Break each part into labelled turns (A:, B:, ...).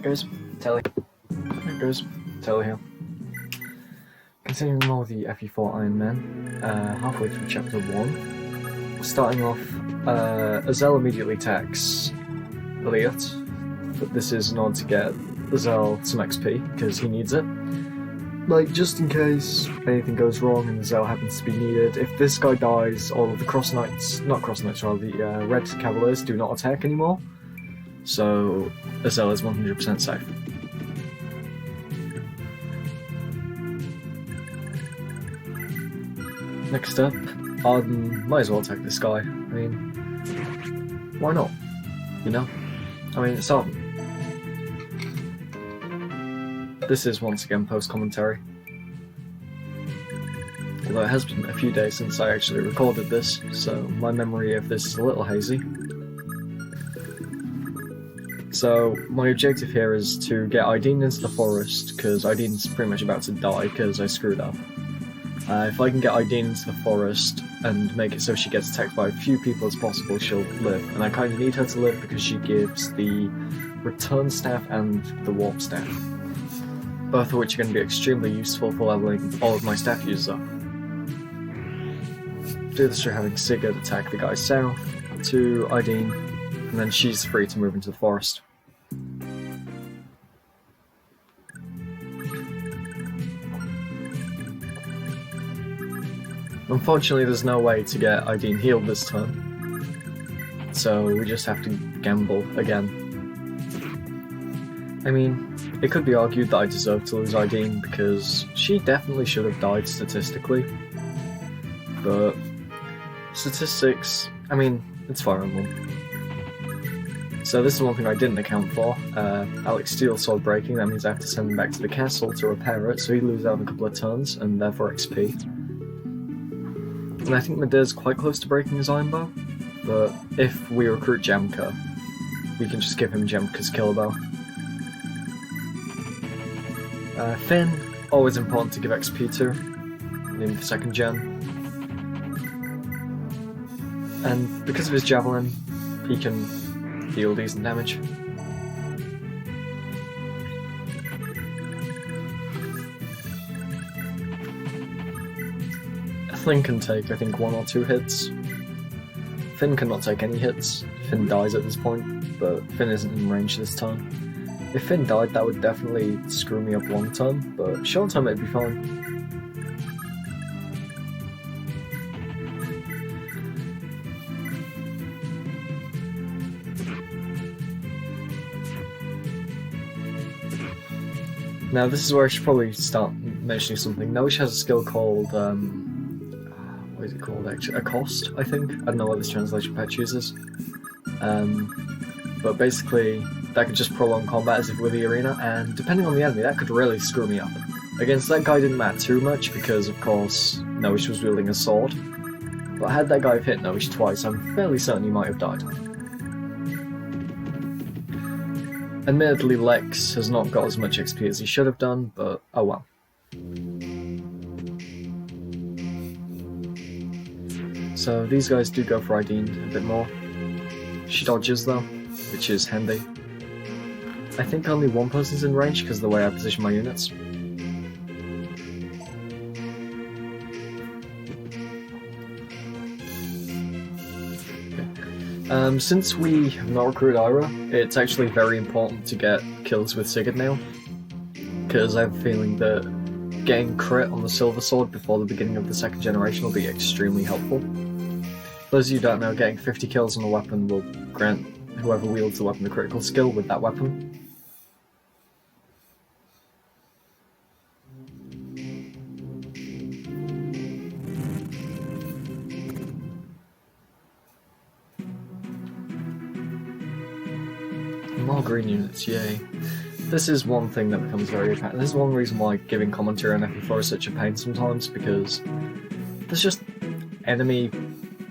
A: it goes. Telly. There it goes. Telly here. Continuing more the fe4 Iron Man, halfway through chapter 1. Starting off, Azel immediately attacks Elliot, but this is in order to get Azel some XP, because he needs it. Like, just in case anything goes wrong and Azel happens to be needed, if this guy dies, all of the the Red Cavaliers do not attack anymore, so Azel is 100% safe. Next up, Arden might as well attack this guy. I mean, why not? You know? I mean, it's Arden. This is once again post-commentary. Although it has been a few days since I actually recorded this, so my memory of this is a little hazy. So, my objective here is to get Ideen into the forest, because Ideen's pretty much about to die because I screwed up. If I can get Ideen into the forest and make it so she gets attacked by as few people as possible, she'll live. And I kind of need her to live because she gives the Return Staff and the Warp Staff, both of which are going to be extremely useful for leveling all of my staff users up. Do this through having Sigurd attack the guy south to Ideen, and then she's free to move into the forest. Unfortunately, there's no way to get Ideen healed this turn, so we just have to gamble again. I mean, it could be argued that I deserve to lose Ideen because she definitely should have died statistically, but statistics, I mean, it's Fire Emblem. So this is one thing I didn't account for. Alex Steele's sword breaking, that means I have to send him back to the castle to repair it, so he loses out on a couple of turns, and therefore XP. And I think Medea's quite close to breaking his iron bow, but if we recruit Jamka, we can just give him Jamka's killer bow. Finn, always important to give XP to, even for 2nd gen. And because of his javelin, he can deal decent damage. Flynn can take, I think, 1 or 2 hits. Finn cannot take any hits. Finn dies at this point, but Finn isn't in range this time. If Finn died, that would definitely screw me up long term, but short term it'd be fine. Now this is where I should probably start mentioning something. Nowish has a skill called, what is it called actually? Accost, I think? I don't know what this translation patch uses. But basically, that could just prolong combat as if with the arena, and depending on the enemy, that could really screw me up. Against that guy didn't matter too much, because of course, Nowish was wielding a sword. But had that guy hit Nowish twice, I'm fairly certain he might have died. Admittedly, Lex has not got as much XP as he should have done, but oh well. So these guys do go for Ideen a bit more. She dodges though, which is handy. I think only one person's in range because of the way I position my units. Okay. Since we have not recruited Ira, it's actually very important to get kills with Sigurd now, because I have a feeling that getting crit on the Silver Sword before the beginning of the 2nd generation will be extremely helpful. For those of you who don't know, getting 50 kills on a weapon will grant whoever wields the weapon the critical skill with that weapon. More green units, yay. This is one thing that becomes very apparent. This is one reason why giving commentary on fe4 is such a pain sometimes, because there's just enemy,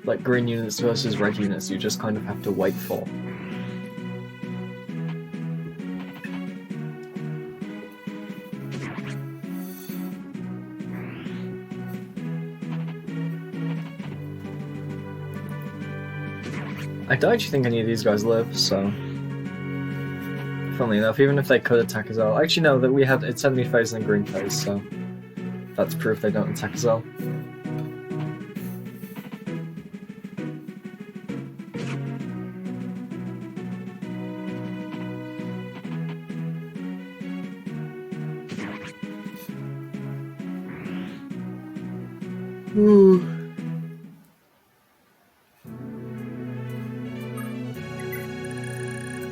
A: like, green units versus red units you just kind of have to wait for. I don't actually think any of these guys live, so funnily enough, even if they could attack as well. Actually, no, that we had it's enemy phase and green phase, so that's proof they don't attack as well. Ooh.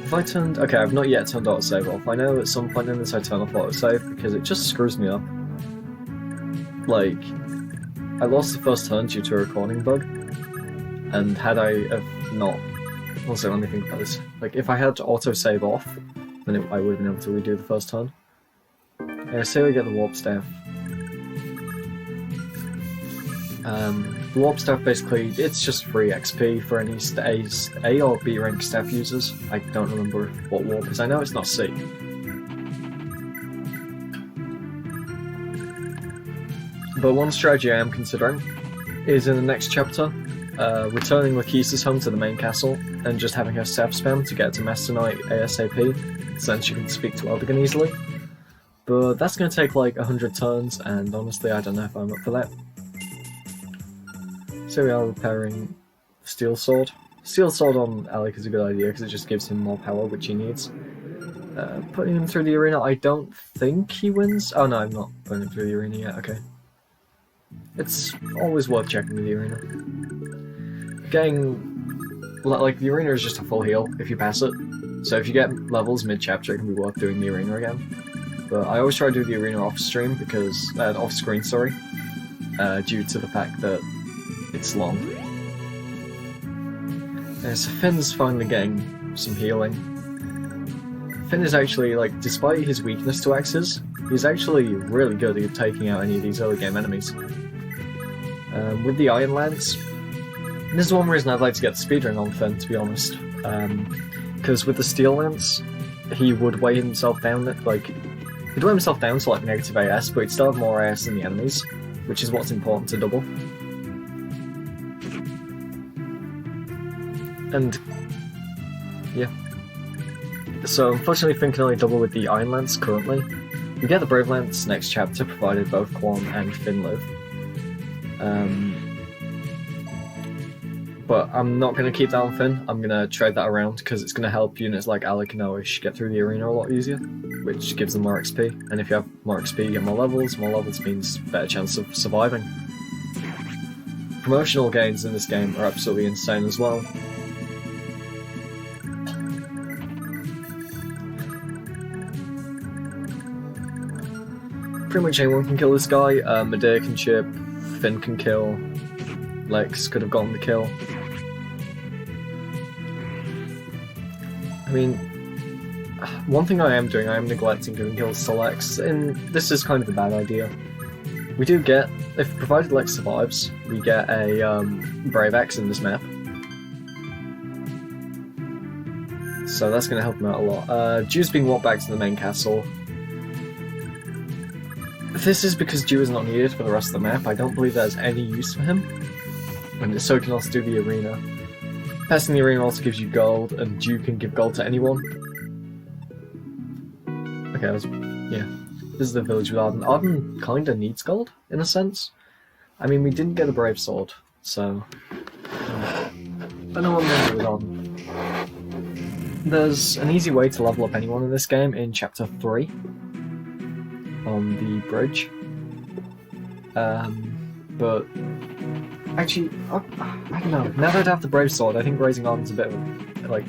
A: Have I turned... Okay, I've not yet turned autosave off. I know at some point in this I turn off autosave because it just screws me up. Like, I lost the first turn due to a recording bug, and had I have not... Also, let me think about this. Like, if I had to autosave off, then I would have been able to redo the first turn. Yeah, say we get the warp staff. The warp staff basically, it's just free XP for any A or B rank staff users. I don't remember what warp is. I know it's not C. But one strategy I am considering is in the next chapter, returning Lachesis home to the main castle and just having her staff spam to get to Master Knight ASAP, so then she can speak to Eldigan easily. But that's going to take like 100 turns, and honestly I don't know if I'm up for that. So we are repairing Steel Sword. Steel Sword on Alec is a good idea because it just gives him more power, which he needs. Putting him through the arena, I don't think he wins. Oh no, I'm not putting him through the arena yet, okay. It's always worth checking the arena. Getting... like, the arena is just a full heal if you pass it. So if you get levels mid-chapter, it can be worth doing the arena again. But I always try to do the arena off-stream because... off-screen, sorry. Due to the fact that it's long. So Finn's finally getting some healing. Finn is actually, like, despite his weakness to axes, he's actually really good at taking out any of these early game enemies. With the Iron Lance, this is one reason I'd like to get the speedrun on Finn, to be honest. Because with the Steel Lance, he would weigh himself down, he'd weigh himself down to like negative AS, but he'd still have more AS than the enemies, which is what's important to double. And yeah. So unfortunately Finn can only double with the Iron Lance currently. We get the Brave Lance next chapter, provided both Quan and Finn live. But I'm not going to keep that on Finn, I'm going to trade that around because it's going to help units like Alec and Oish get through the arena a lot easier, which gives them more XP, and if you have more XP you get more levels means better chance of surviving. Promotional gains in this game are absolutely insane as well. Pretty much anyone can kill this guy. Medea can chip, Finn can kill, Lex could have gotten the kill. I mean, one thing I am doing, I am neglecting giving kills to Lex, and this is kind of a bad idea. We do get, if provided Lex survives, we get a Brave Axe in this map. So that's going to help him out a lot. Dew's being walked back to the main castle. This is because Dew is not needed for the rest of the map. I don't believe there's any use for him. And so can also do the arena. Passing the arena also gives you gold, and Dew can give gold to anyone. Okay, yeah. This is the village with Arden. Arden kinda needs gold, in a sense. I mean, we didn't get a Brave Sword, so... I don't know what I'm going to do with Arden. There's an easy way to level up anyone in this game in Chapter 3. On the bridge. But... Actually, I don't know. Now that I have the Brave Sword, I think raising Arden's a bit of, like...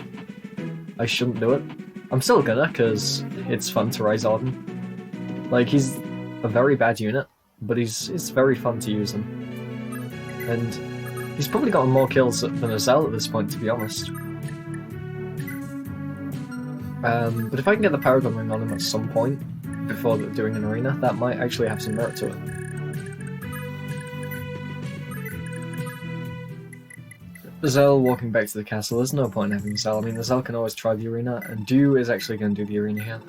A: I shouldn't do it. I'm still gonna, because it's fun to raise Arden. Like, he's a very bad unit, but it's very fun to use him. And he's probably gotten more kills than Azel at this point, to be honest. But if I can get the Paragon Ring on him at some point, before doing an arena, that might actually have some merit to it. Zell walking back to the castle, there's no point in having Zell. I mean, Zell can always try the arena, and Dew is actually going to do the arena here.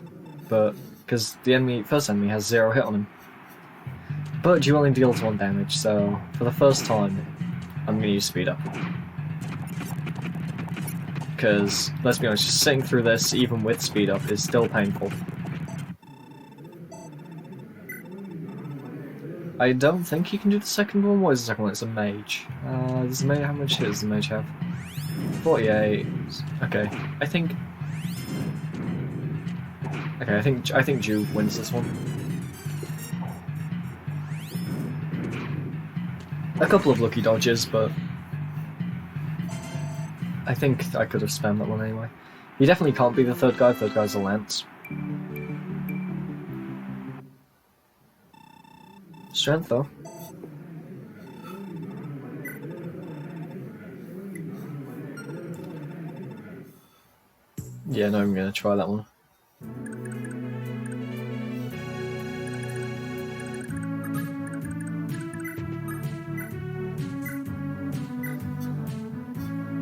A: But, because the first enemy has 0 hit on him. But Dew only deals 1 damage, so for the first time, I'm going to use speed up. because, let's be honest, just sitting through this, even with speed up, is still painful. I don't think you can do the second one. What is the second one? It's a mage. Does the mage, how much hit does the mage have? 48. Okay, I think. Okay, I think Jew wins this one. A couple of lucky dodges, but I think I could have spammed that one anyway. He definitely can't be the third guy. Third guy's a lance. Strength though. Yeah, no, I'm gonna try that one.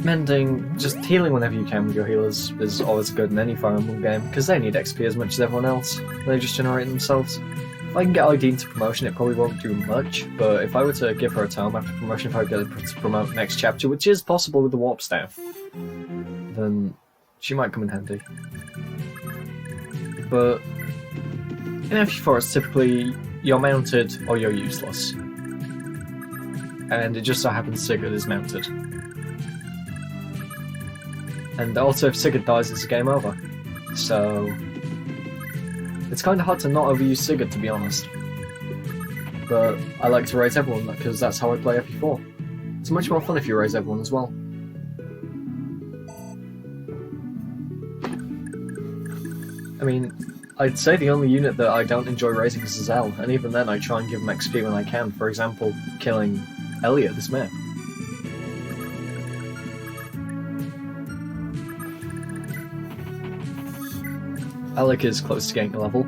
A: Mending, just healing whenever you can with your healers is always good in any Fire Emblem game, because they need XP as much as everyone else. They just generate themselves. If I can get ID into promotion, it probably won't do much, but if I were to give her a tome after promotion, if I get her to promote next chapter, which is possible with the Warp Staff, then she might come in handy. But in FE4, it's typically you're mounted or you're useless. And it just so happens Sigurd is mounted. And also, if Sigurd dies, it's game over. So it's kind of hard to not overuse Sigurd, to be honest. But I like to raise everyone because that's how I play FE4. It's much more fun if you raise everyone as well. I mean, I'd say the only unit that I don't enjoy raising is Zell, and even then I try and give him XP when I can. For example, killing Elliot this map. Alec is close to getting a level.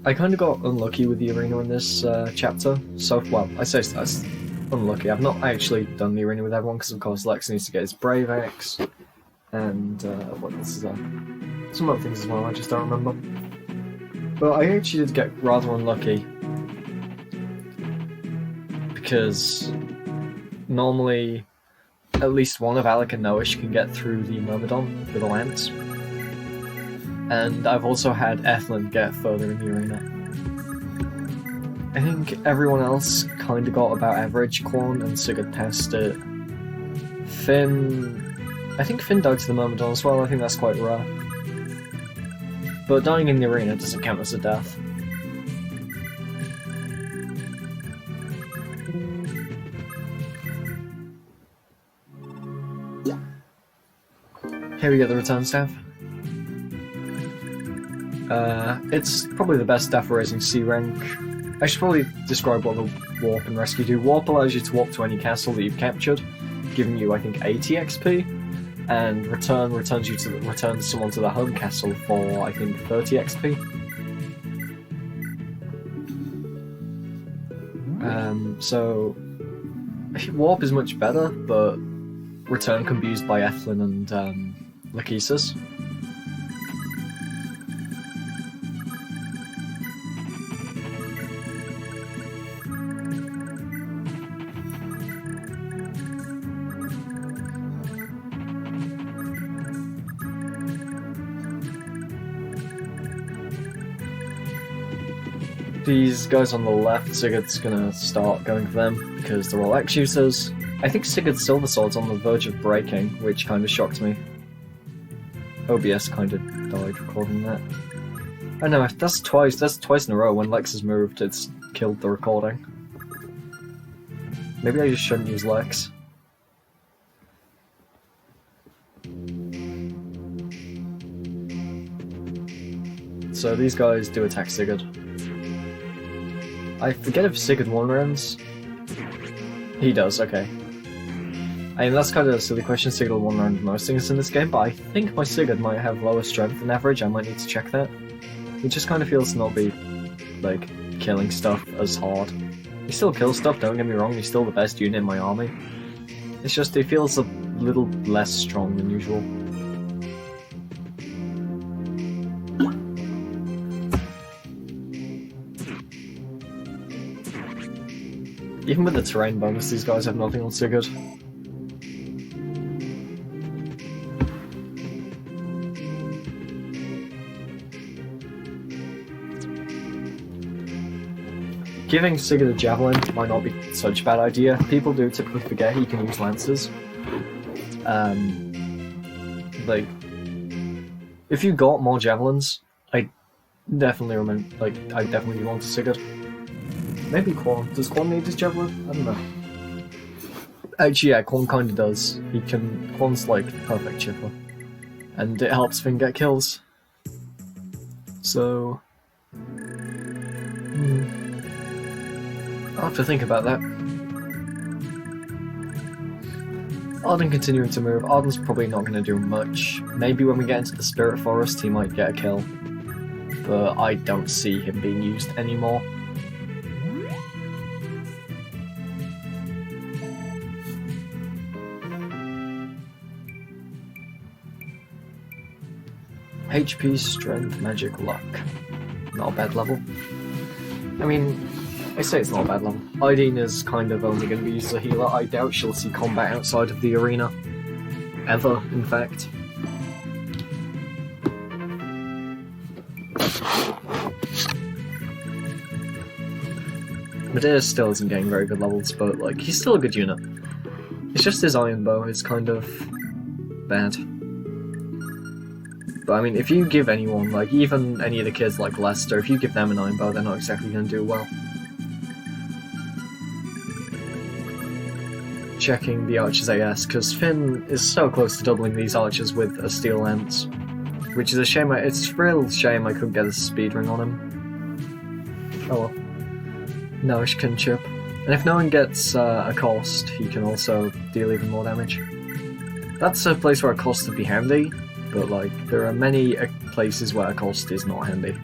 A: I kind of got unlucky with the arena in this chapter. So, well, I say that's unlucky. I've not actually done the arena with everyone because, of course, Lex needs to get his Brave Axe. And what else is there? Some other things as well, I just don't remember. But I actually did get rather unlucky. Because normally at least one of Alec and Noish can get through the Myrmidon with a lance. And I've also had Ethlin get further in the arena. I think everyone else kind of got about average. Quan and Sigurd passed it. Finn... I think Finn died to the Myrmidon as well, I think that's quite rare. But dying in the arena doesn't count as a death. Here we get the return staff. It's probably the best staff for raising C rank. I should probably describe what the Warp and Rescue do. Warp allows you to walk to any castle that you've captured, giving you, I think, 80 XP, and Return returns someone to the home castle for, I think, 30 XP. So Warp is much better, but Return can be used by Ethlin and Lachesis. These guys on the left, Sigurd's gonna start going for them because they're all X users. I think Sigurd's Silver Sword's on the verge of breaking, which kind of shocked me. OBS kind of died recording that. I know, that's twice in a row. When Lex has moved, it's killed the recording. Maybe I just shouldn't use Lex. So these guys do attack Sigurd. I forget if Sigurd one-rounds. He does, okay. I mean, that's kind of a silly question. Sigurd will one-round most things in this game, but I think my Sigurd might have lower strength than average. I might need to check that. He just kind of feels to not be, like, killing stuff as hard. He still kills stuff, don't get me wrong, he's still the best unit in my army. It's just he feels a little less strong than usual. Even with the terrain bonus, these guys have nothing on Sigurd. Giving Sigurd a javelin might not be such a bad idea. People do typically forget he can use lances. Like, if you got more javelins, I definitely want to Sigurd. Maybe Quan. Does Quan need his javelin? I don't know. Actually, yeah, Quan kinda does. Quan's like perfect chipper. And it helps Finn get kills. So... I'll have to think about that. Arden continuing to move. Arden's probably not going to do much. Maybe when we get into the Spirit Forest he might get a kill. But I don't see him being used anymore. HP, Strength, Magic, Luck. Not a bad level. I mean, I say it's not a bad level. Ideen is kind of only going to be used as a healer. I doubt she'll see combat outside of the arena. Ever, in fact. Medea still isn't getting very good levels, but like he's still a good unit. It's just his iron bow is kind of bad. But I mean, if you give anyone, like even any of the kids like Lester, if you give them an iron bow, they're not exactly going to do well. Checking the archers AS, because Finn is so close to doubling these archers with a steel lance. Which is a shame, it's a real shame I couldn't get a speed ring on him. Oh well. Nourish can chip. And if no one gets a cost, he can also deal even more damage. That's a place where a cost would be handy, but like, there are many places where a cost is not handy.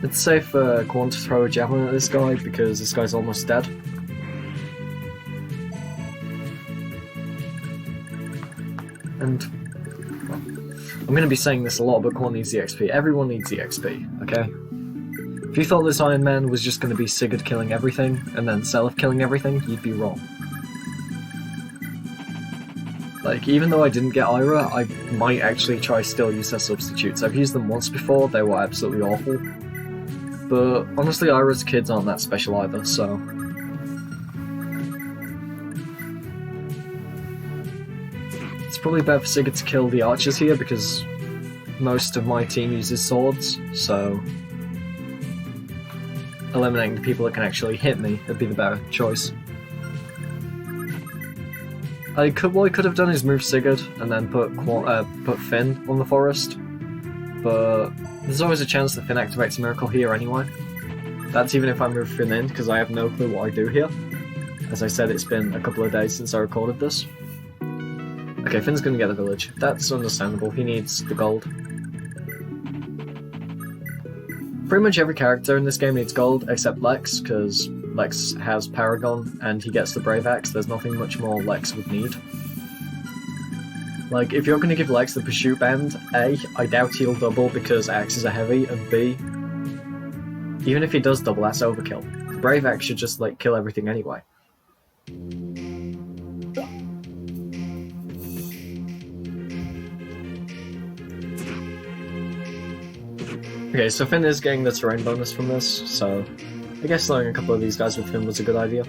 A: It's safe for Quan to throw a javelin at this guy because this guy's almost dead. And well, I'm going to be saying this a lot, but Quan needs the XP. Everyone needs the XP, okay? If you thought this Iron Man was just going to be Sigurd killing everything and then Self killing everything, you'd be wrong. Like, even though I didn't get Ira, I might actually try still use their substitutes. I've used them once before, they were absolutely awful. But honestly, Ira's kids aren't that special either, so... It's probably better for Sigurd to kill the archers here because most of my team uses swords, so... eliminating the people that can actually hit me would be the better choice. What I could have done is move Sigurd and then put Finn on the forest, but there's always a chance that Finn activates a miracle here anyway. That's even if I move Finn in, because I have no clue what I do here. As I said, it's been a couple of days since I recorded this. Okay, Finn's gonna get the village. That's understandable, he needs the gold. Pretty much every character in this game needs gold, except Lex, because Lex has Paragon, and he gets the Brave Axe. There's nothing much more Lex would need. Like, if you're going to give Lex the Pursuit Band, A, I doubt he'll double because axes are heavy, and B, even if he does double, that's overkill. The Brave Axe should just, like, kill everything anyway. Okay, so Finn is getting the terrain bonus from this, so I guess throwing a couple of these guys with Finn was a good idea.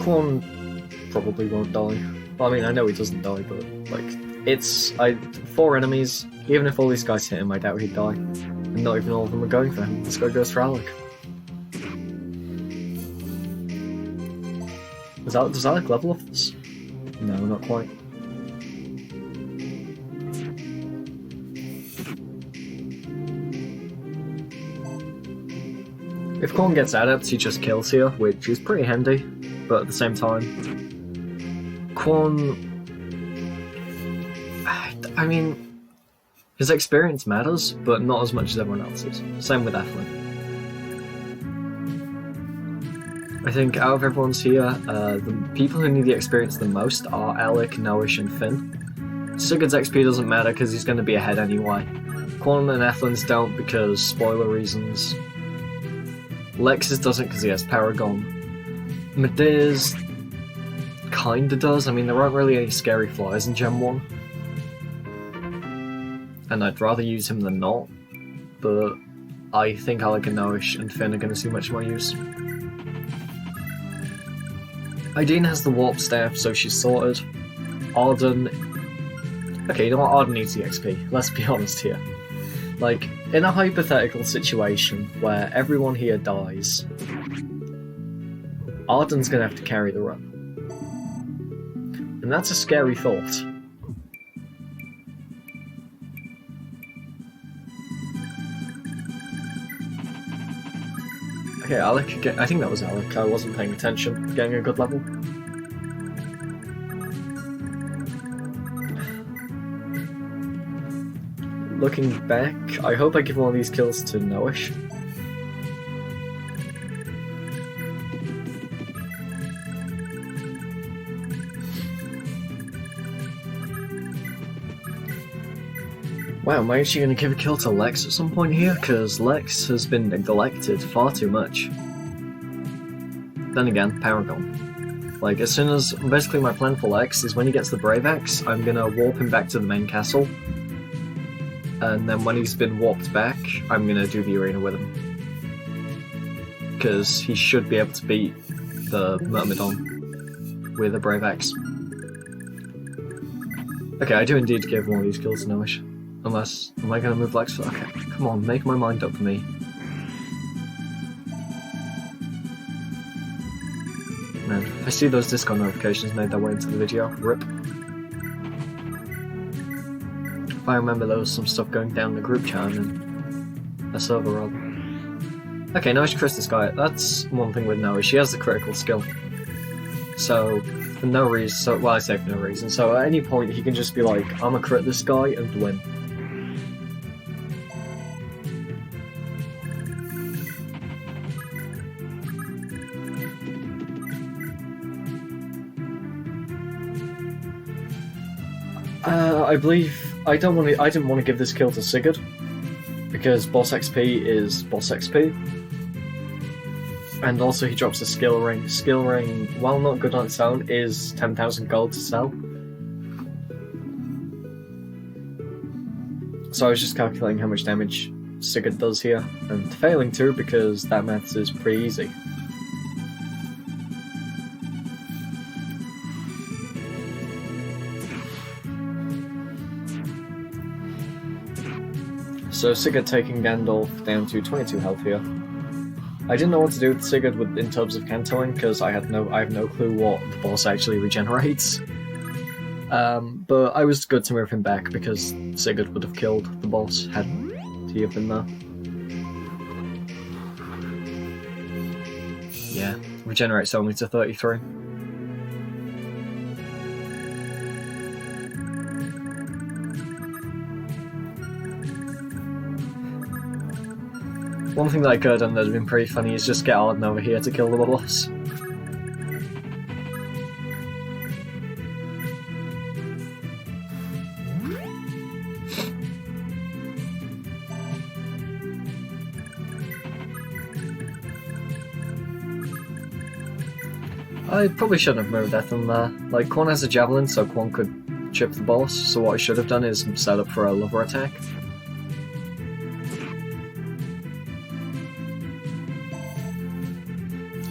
A: Quan probably won't die. Well, I mean, I know he doesn't die, but, like, it's... 4 enemies, even if all these guys hit him, I doubt he'd die. And not even all of them are going for him. This guy goes for Alec. Does Alec level up this? No, not quite. If Quan gets Adept, he just kills here, which is pretty handy, but at the same time, Quan... I mean, his experience matters, but not as much as everyone else's. Same with Athlon. I think out of everyone's here, the people who need the experience the most are Alec, Noish, and Finn. Sigurd's XP doesn't matter because he's going to be ahead anyway. Quan and Ethelin's don't because spoiler reasons. Lex's doesn't because he has Paragon. Medea's kinda does. I mean, there aren't really any scary flies in Gen 1. And I'd rather use him than not. But I think Alec and Noish and Finn are going to see much more use. Ideen has the Warp Staff, so she's sorted. Arden... Okay, you know what? Arden needs the XP. Let's be honest here. Like, in a hypothetical situation where everyone here dies, Arden's gonna have to carry the run. And that's a scary thought. Okay, Alec, I think that was Alec, I wasn't paying attention, getting a good level. Looking back, I hope I give one of these kills to Noish. Wow, am I actually going to give a kill to Lex at some point here? Because Lex has been neglected far too much. Then again, Paragon. Like, as soon as... Basically my plan for Lex is when he gets the Brave Axe, I'm going to warp him back to the main castle. And then when he's been warped back, I'm going to do the arena with him. Because he should be able to beat the Myrmidon with a Brave Axe. Okay, I do indeed give one of these kills to Noish. Unless, am I gonna move Lex? Okay, come on, make my mind up for me. Man, I see those Discord notifications made their way into the video. RIP. If I remember, there was some stuff going down in the group chat and a server rather. Okay, Noish crits this guy. That's one thing with Noish. She has the critical skill. So, for no reason, well, I say for no reason. So at any point, he can just be like, I'm gonna crit this guy and win. I believe I didn't want to give this kill to Sigurd because boss XP is boss XP, and also he drops a skill ring. Skill ring, while not good on its own, is 10,000 gold to sell. So I was just calculating how much damage Sigurd does here, and failing to because that maths is pretty easy. So Sigurd taking Gandalf down to 22 health here. I didn't know what to do with Sigurd in terms of cantoing because I have no clue what the boss actually regenerates. But I was good to move him back because Sigurd would have killed the boss had he have been there. Yeah, regenerates only to 33. One thing that I could have done that would have been pretty funny is just get Arden over here to kill the boss. I probably shouldn't have moved Ethan there. Like, Quan has a javelin, so Quan could chip the boss, so what I should have done is set up for a lover attack.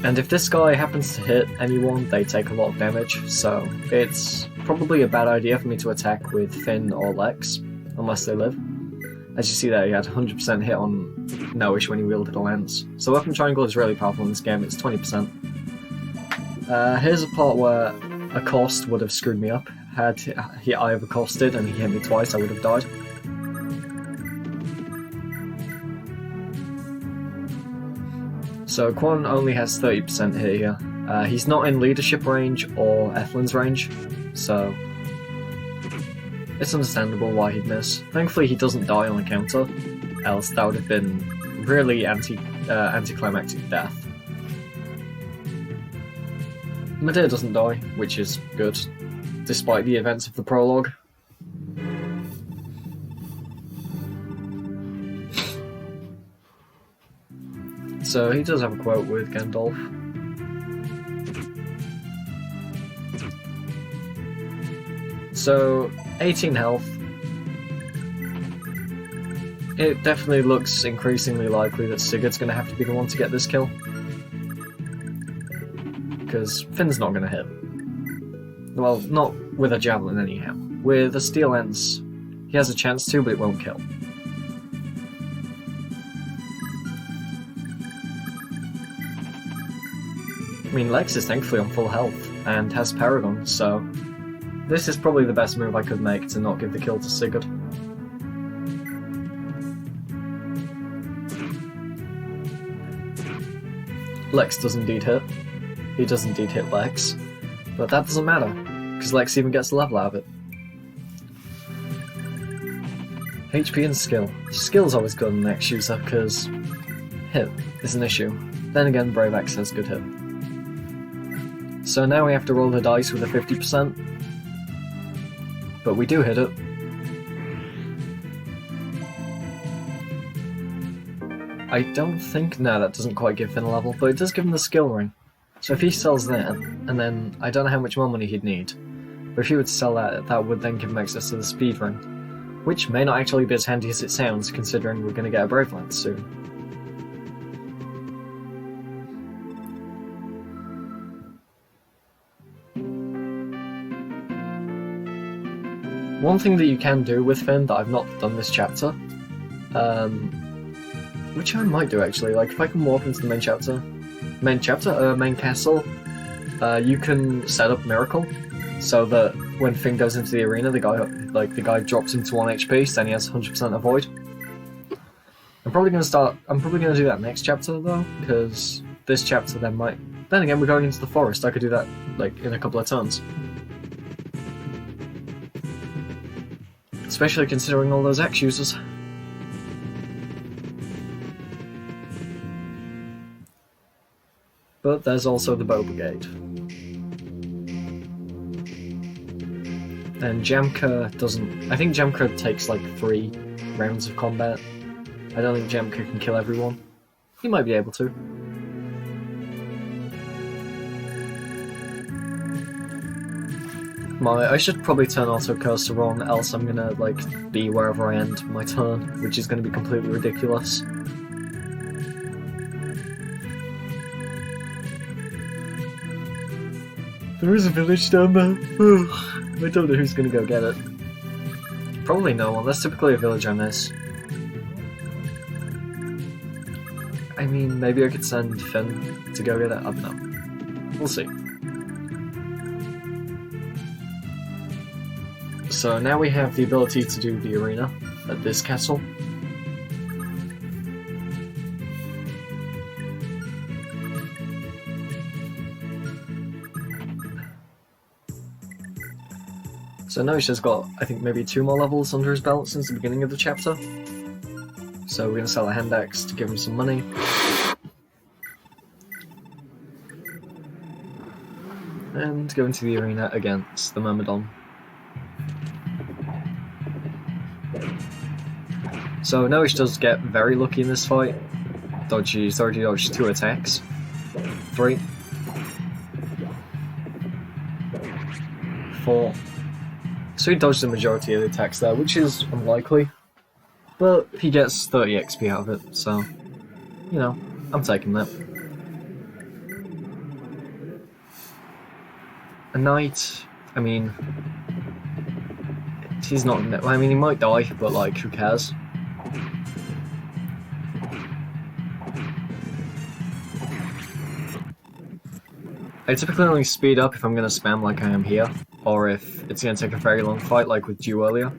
A: And if this guy happens to hit anyone, they take a lot of damage, so it's probably a bad idea for me to attack with Finn or Lex, unless they live. As you see there, he had 100% hit on Noish when he wielded a lance. So Weapon Triangle is really powerful in this game, it's 20%. Here's a part where a cost would have screwed me up. Had I ever costed and he hit me twice, I would have died. So Quan only has 30% hit here. He's not in leadership range or Ethelin's range, so it's understandable why he'd miss. Thankfully he doesn't die on a counter, else that would have been really anticlimactic death. Medea doesn't die, which is good, despite the events of the prologue. So he does have a quote with Gandalf. So, 18 health. It definitely looks increasingly likely that Sigurd's going to have to be the one to get this kill. Because Finn's not going to hit. Well, not with a javelin anyhow. With a steel lance, he has a chance to, but it won't kill. I mean, Lex is thankfully on full health, and has Paragon, so this is probably the best move I could make to not give the kill to Sigurd. Lex does indeed hit. He does indeed hit Lex, but that doesn't matter, because Lex even gets a level out of it. HP and skill. Skill's always good on an X user, because hit is an issue. Then again, Brave X has good hit. So now we have to roll the dice with a 50%, but we do hit it. I don't think... no, that doesn't quite give Finn a level, but it does give him the skill ring. So if he sells that, and then I don't know how much more money he'd need, but if he would sell that, that would then give him access to the speed ring, which may not actually be as handy as it sounds, considering we're going to get a Brave Lance soon. One thing that you can do with Finn that I've not done this chapter, which I might do actually, like if I can warp into the main castle, you can set up Miracle, so that when Finn goes into the arena, the guy drops into 1 HP, so then he has 100% avoid. I'm probably gonna do that next chapter though, because this chapter then again we're going into the forest, I could do that like in a couple of turns. Especially considering all those X users. But there's also the Bow Brigade. And Jamka doesn't... I think Jamka takes like 3 rounds of combat. I don't think Jamka can kill everyone. He might be able to. I should probably turn auto cursor on, else I'm gonna like be wherever I end my turn, which is gonna be completely ridiculous. There is a village down there. I don't know who's gonna go get it. Probably no one. That's typically a village I miss. I mean, maybe I could send Finn to go get it. I don't know. We'll see. So now we have the ability to do the arena at this castle. So Noisha's got, I think, maybe 2 more levels under his belt since the beginning of the chapter. So we're going to sell a hand axe to give him some money. And go into the arena against the Myrmidon. So Noish does get very lucky in this fight. He's already dodged 2 attacks. 3. 4. So he dodged the majority of the attacks there, which is unlikely. But he gets 30 XP out of it, so, you know, I'm taking that. A knight, I mean, he's not, I mean, he might die, but like, who cares? I typically only speed up if I'm going to spam like I am here, or if it's going to take a very long fight like with Dew earlier.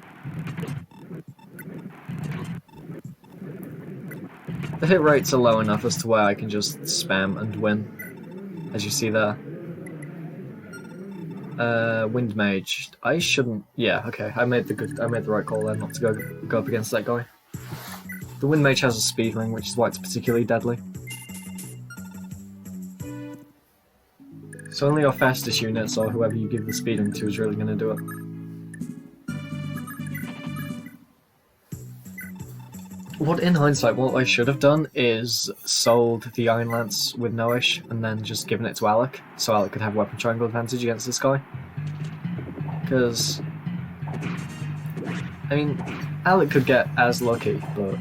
A: The hit rates are low enough as to where I can just spam and win, as you see there. Wind Mage. I shouldn't... yeah, okay, I made the right call there not to go up against that guy. The Wind Mage has a speed ring, which is why it's particularly deadly. So only your fastest units, or whoever you give the speeding to, is really going to do it. What, in hindsight, what I should have done is sold the Iron Lance with no-ish, and then just given it to Alec, so Alec could have weapon triangle advantage against this guy. Because, I mean, Alec could get as lucky, but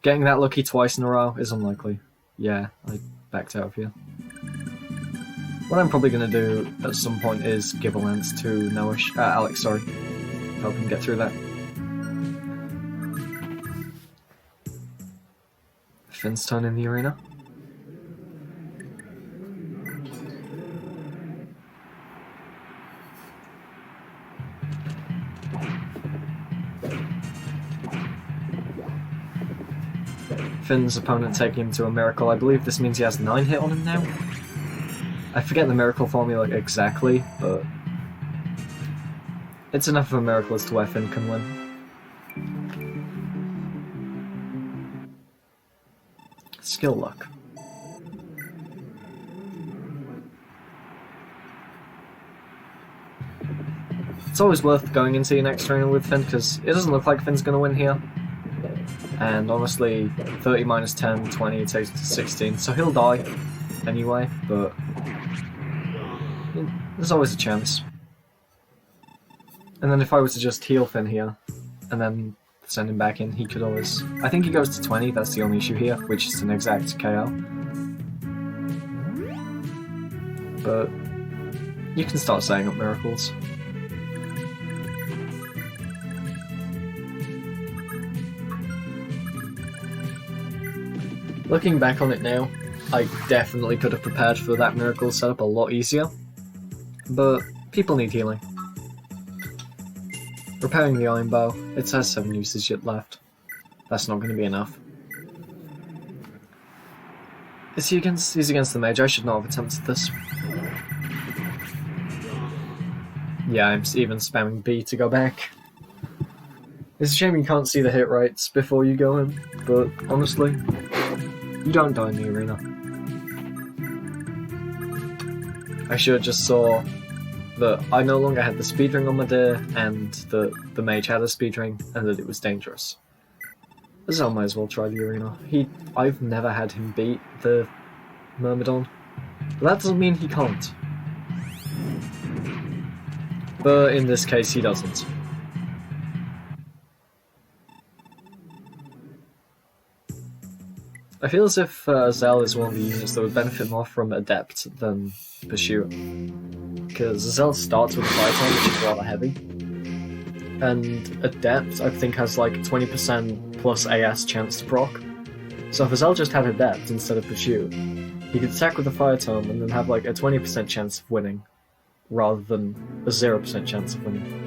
A: getting that lucky twice in a row is unlikely. Yeah, I backed out of here. What I'm probably going to do at some point is give a lance to Alex, sorry. Help him get through that. Finn's turn in the arena. Finn's opponent taking him to a miracle. I believe this means he has 9 hit on him now. I forget the miracle formula exactly, but it's enough of a miracle as to where Finn can win. Skill luck. It's always worth going into your next arena with Finn, because it doesn't look like Finn's going to win here. And honestly, 30 minus 10, 20 takes to 16, so he'll die anyway, but there's always a chance. And then if I were to just heal Finn here, and then send him back in, he could always... I think he goes to 20, that's the only issue here, which is an exact KO. But you can start setting up miracles. Looking back on it now, I definitely could have prepared for that miracle setup a lot easier, but people need healing. Repairing the iron bow, it has 7 uses yet left. That's not going to be enough. He's against the mage, I should not have attempted this. Yeah, I'm even spamming B to go back. It's a shame you can't see the hit rates before you go in, but honestly, you don't die in the arena. I should have just saw that I no longer had the speed ring on my deer, and that the mage had a speed ring, and that it was dangerous. So I might as well try the arena. I've never had him beat the Myrmidon, but that doesn't mean he can't. But in this case, he doesn't. I feel as if Zell is one of the units that would benefit more from Adept than Pursuit. Because Zell starts with a fire time, which is rather heavy. And Adept, I think, has like 20% plus AS chance to proc. So if Zell just had Adept instead of Pursuit, he could attack with a fire tome and then have like a 20% chance of winning, rather than a 0% chance of winning.